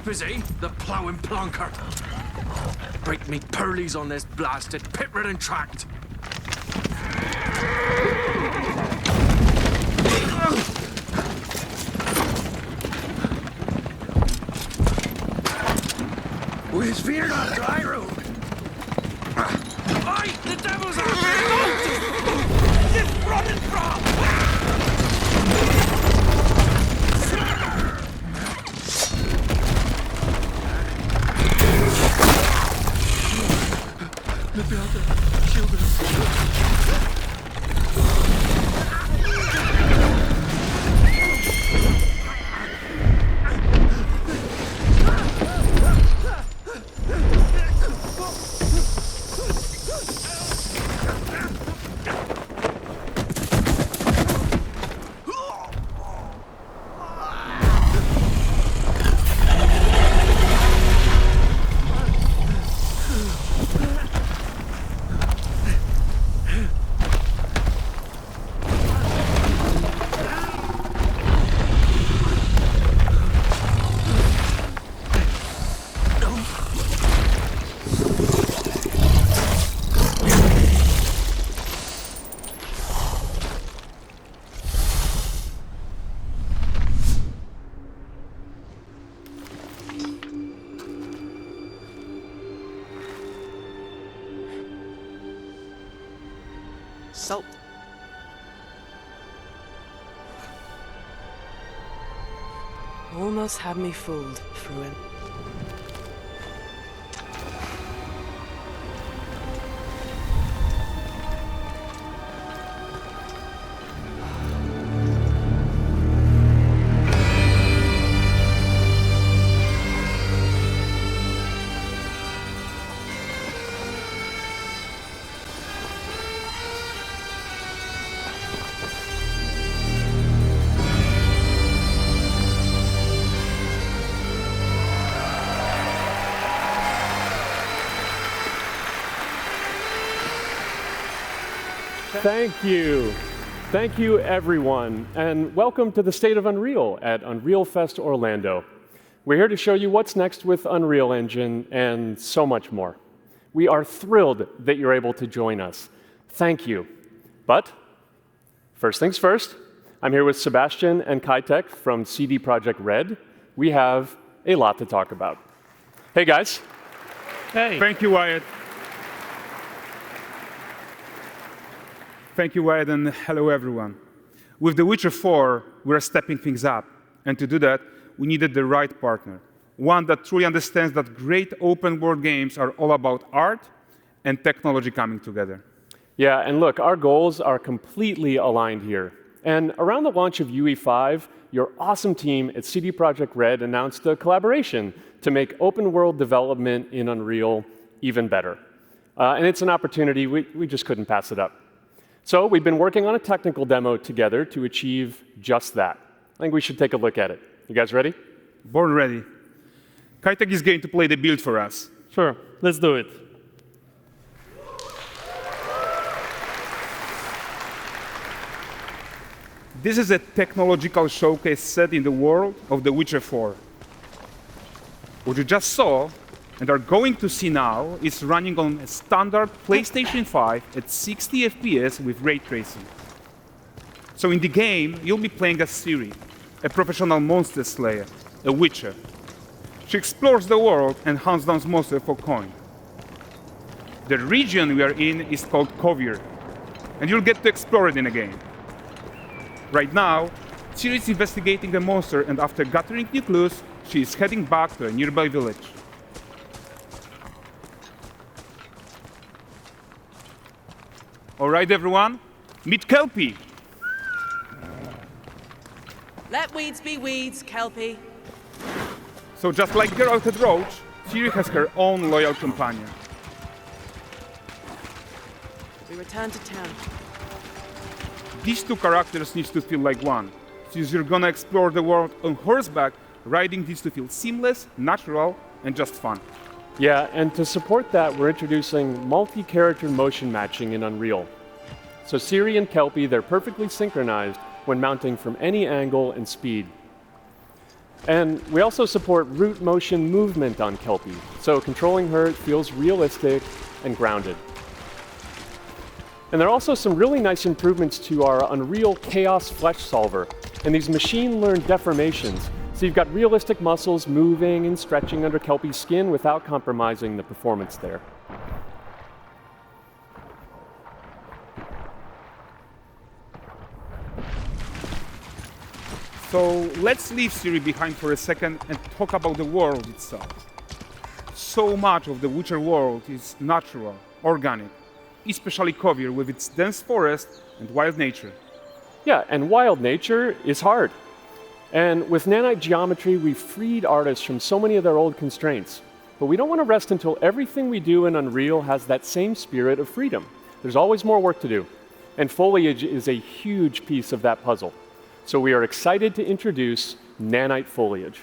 asleep, is he? The ploughing plonker. Break me pearlies on this blasted pit-ridden tract. Where's fear not dry road? Aye, the devil's out there! This running from! Look out there, shield her. Salt. Almost had me fooled, Fruin. Thank you. Thank you, everyone, and welcome to the State of Unreal at Unreal Fest Orlando. We're here to show you what's next with Unreal Engine and so much more. We are thrilled that you're able to join us. Thank you. But first things first, I'm here with Sebastian and Kitek from CD Projekt Red. We have a lot to talk about. Hey, guys. Hey. Thank you, Wyatt. Thank you, Wyatt, and hello, everyone. With The Witcher 4, we're stepping things up. And to do that, we needed the right partner, one that truly understands that great open-world games are all about art and technology coming together. Yeah, and look, our goals are completely aligned here. And around the launch of UE5, your awesome team at CD Projekt Red announced a collaboration to make open-world development in Unreal even better. And it's an opportunity, we just couldn't pass it up. So we've been working on a technical demo together to achieve just that. I think we should take a look at it. You guys ready? Born ready. Kitek is going to play the build for us. Sure, let's do it. This is a technological showcase set in the world of The Witcher 4. What you just saw and are going to see now is running on a standard PlayStation 5 at 60 FPS with ray tracing. So in the game, you'll be playing as Ciri, a professional monster slayer, a witcher. She explores the world and hunts down monsters for coin. The region we are in is called Kovir, and you'll get to explore it in a game. Right now, Ciri is investigating a monster, and after gathering new clues, she is heading back to a nearby village. All right, everyone, meet Kelpie. Let weeds be weeds, Kelpie. So just like Geralt and Roach, Ciri has her own loyal companion. We return to town. These two characters need to feel like one. Since you're gonna explore the world on horseback, riding needs to feel seamless, natural, and just fun. Yeah, and to support that, we're introducing multi-character motion matching in Unreal. So Ciri and Kelpie, they're perfectly synchronized when mounting from any angle and speed. And we also support root motion movement on Kelpie, so controlling her feels realistic and grounded. And there are also some really nice improvements to our Unreal Chaos Flesh Solver and these machine-learned deformations. So you've got realistic muscles moving and stretching under Kelpie's skin without compromising the performance there. So let's leave Siri behind for a second and talk about the world itself. So much of the Witcher world is natural, organic, especially Kovir with its dense forest and wild nature. Yeah, and wild nature is hard. And with nanite geometry, we've freed artists from so many of their old constraints. But we don't want to rest until everything we do in Unreal has that same spirit of freedom. There's always more work to do. And foliage is a huge piece of that puzzle. So we are excited to introduce nanite foliage.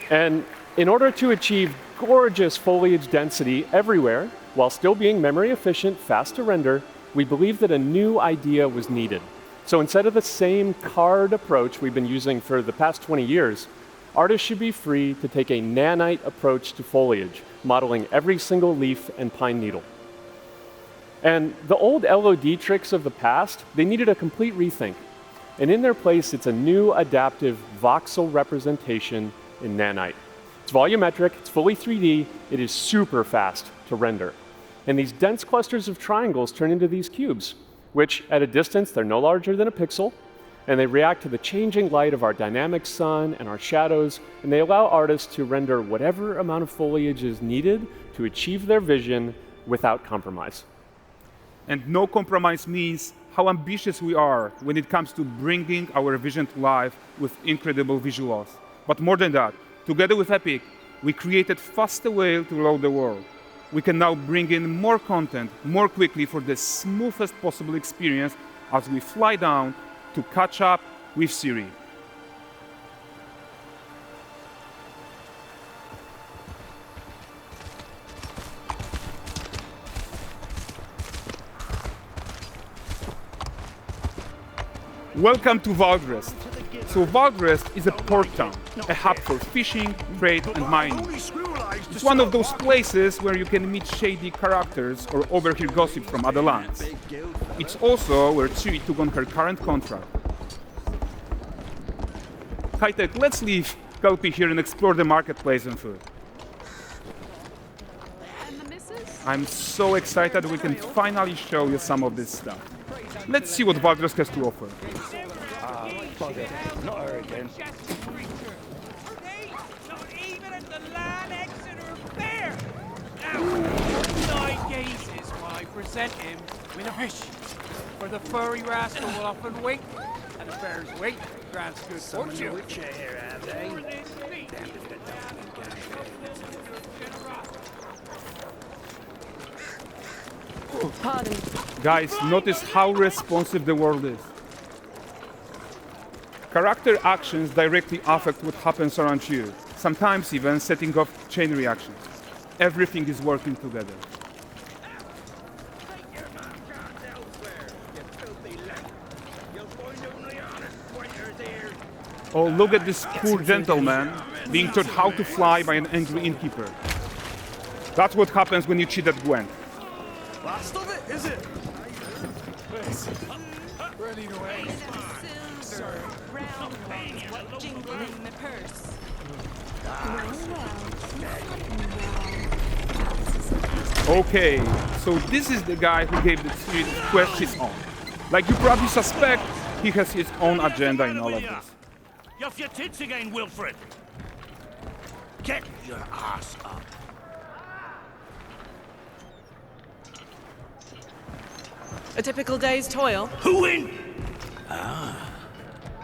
And in order to achieve gorgeous foliage density everywhere, while still being memory efficient, fast to render, we believe that a new idea was needed. So instead of the same card approach we've been using for the past 20 years, artists should be free to take a nanite approach to foliage, modeling every single leaf and pine needle. And the old LOD tricks of the past, they needed a complete rethink. And in their place, it's a new adaptive voxel representation in nanite. It's volumetric, it's fully 3D, it is super fast to render. And these dense clusters of triangles turn into these cubes, which at a distance, they're no larger than a pixel, and they react to the changing light of our dynamic sun and our shadows, and they allow artists to render whatever amount of foliage is needed to achieve their vision without compromise. And no compromise means how ambitious we are when it comes to bringing our vision to life with incredible visuals. But more than that, together with Epic, we created faster way to load the world. We can now bring in more content more quickly for the smoothest possible experience as we fly down to catch up with Siri. Welcome to Valdrest. So Valdrest is a port town, a hub for fishing, trade and mining. It's one of those places where you can meet shady characters or overhear gossip from other lands. It's also where Ciri took on her current contract. High-tech, let's leave Kelpie here and explore the marketplace and food. I'm so excited we can finally show you some of this stuff. Let's see what Valdrest has to offer. Not her again. Not even at the land Exeter Fair. Now, 9 gazes while I present him with a fish. For the furry rascal will often wait, and the fair's weight grants good fortune. Here, have they? Pardon. Guys, notice how responsive the world is. Character actions directly affect what happens around you, sometimes even setting off chain reactions. Everything is working together. Oh, look at this poor gentleman being taught how to fly by an angry innkeeper. That's what happens when you cheat at Gwent. Last of it, is it? Ready to aim. Jingling in the purse. Okay, so this is the guy who gave the series quest his own. Like you probably suspect, he has his own agenda in all of this. You're off your tits again, Wilfred. Get your ass up. A typical day's toil. Who in?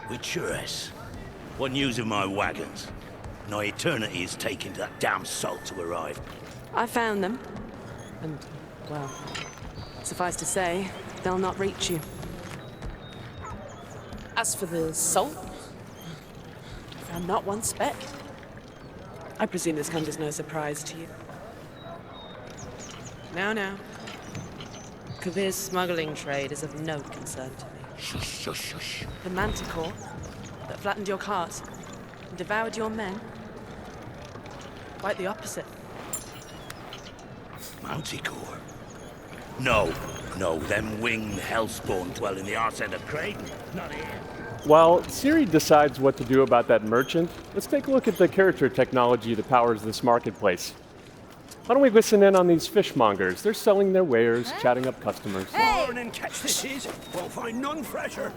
Witcheress. What news of my wagons? No eternity is taking that damn salt to arrive. I found them. And, well, suffice to say, they'll not reach you. As for the salt, I found not one speck. I presume this comes as no surprise to you. Now. Kavir's smuggling trade is of no concern to me. Shush, shush, shush. The Manticore, that flattened your cars and devoured your men? Quite the opposite. Manticore? No, them winged hellspawn dwell in the arse end of Creighton. Not here. While Siri decides what to do about that merchant, let's take a look at the character technology that powers this marketplace. Why don't we listen in on these fishmongers? They're selling their wares, chatting up customers. Morning, catch this is. Won't find none fresher.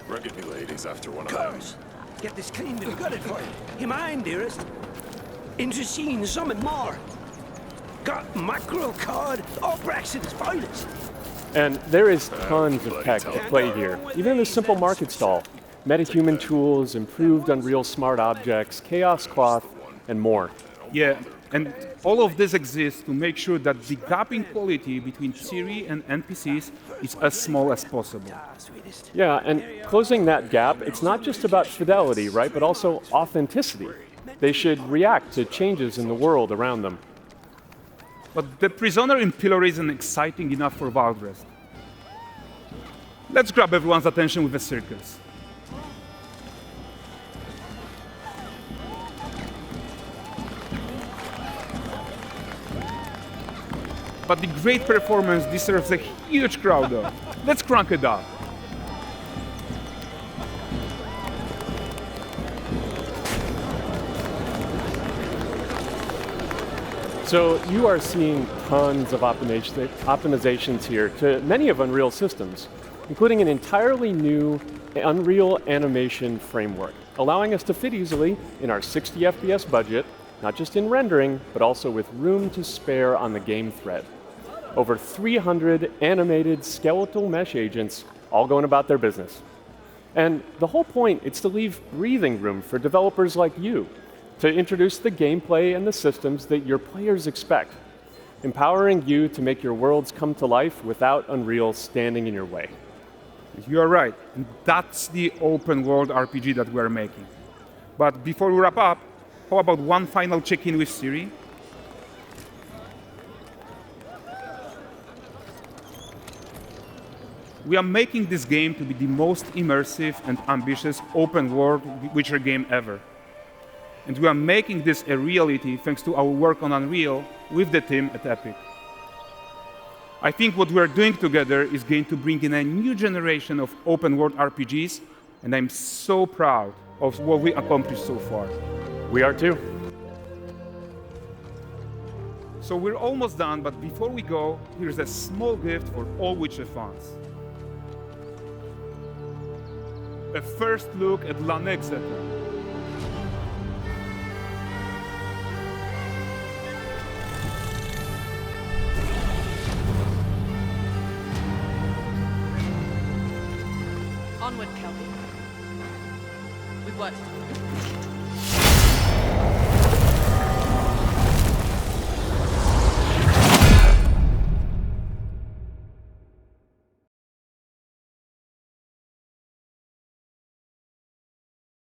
Rugged me ladies after one of them. Course. Get this cleaned and gutted for you. You mind, dearest? Interesting, something more. Got mackerel, cod, all Braxton's finest. And there is tons of tech at play here, even in this simple market stall. Metahuman tools, improved Unreal Smart Objects, Chaos Cloth, and more. Yeah, and all of this exists to make sure that the gap in quality between Siri and NPCs is as small as possible. Yeah, and closing that gap, it's not just about fidelity, right, but also authenticity. They should react to changes in the world around them. But the prisoner in pillory isn't exciting enough for Valdrest. Let's grab everyone's attention with a circus. But the great performance deserves a huge crowd though. Let's crank it up. So you are seeing tons of optimizations here to many of Unreal systems, including an entirely new Unreal animation framework, allowing us to fit easily in our 60 FPS budget, not just in rendering, but also with room to spare on the game thread. Over 300 animated skeletal mesh agents all going about their business. And the whole point is to leave breathing room for developers like you to introduce the gameplay and the systems that your players expect, empowering you to make your worlds come to life without Unreal standing in your way. You're right. That's the open world RPG that we're making. But before we wrap up, how about one final check-in with Siri? We are making this game to be the most immersive and ambitious open world Witcher game ever. And we are making this a reality thanks to our work on Unreal with the team at Epic. I think what we are doing together is going to bring in a new generation of open world RPGs, and I'm so proud of what we accomplished so far. We are too. So we're almost done, but before we go, here's a small gift for all Witcher fans. A first look at Lanexeter. Onward, Kelby. We've worked.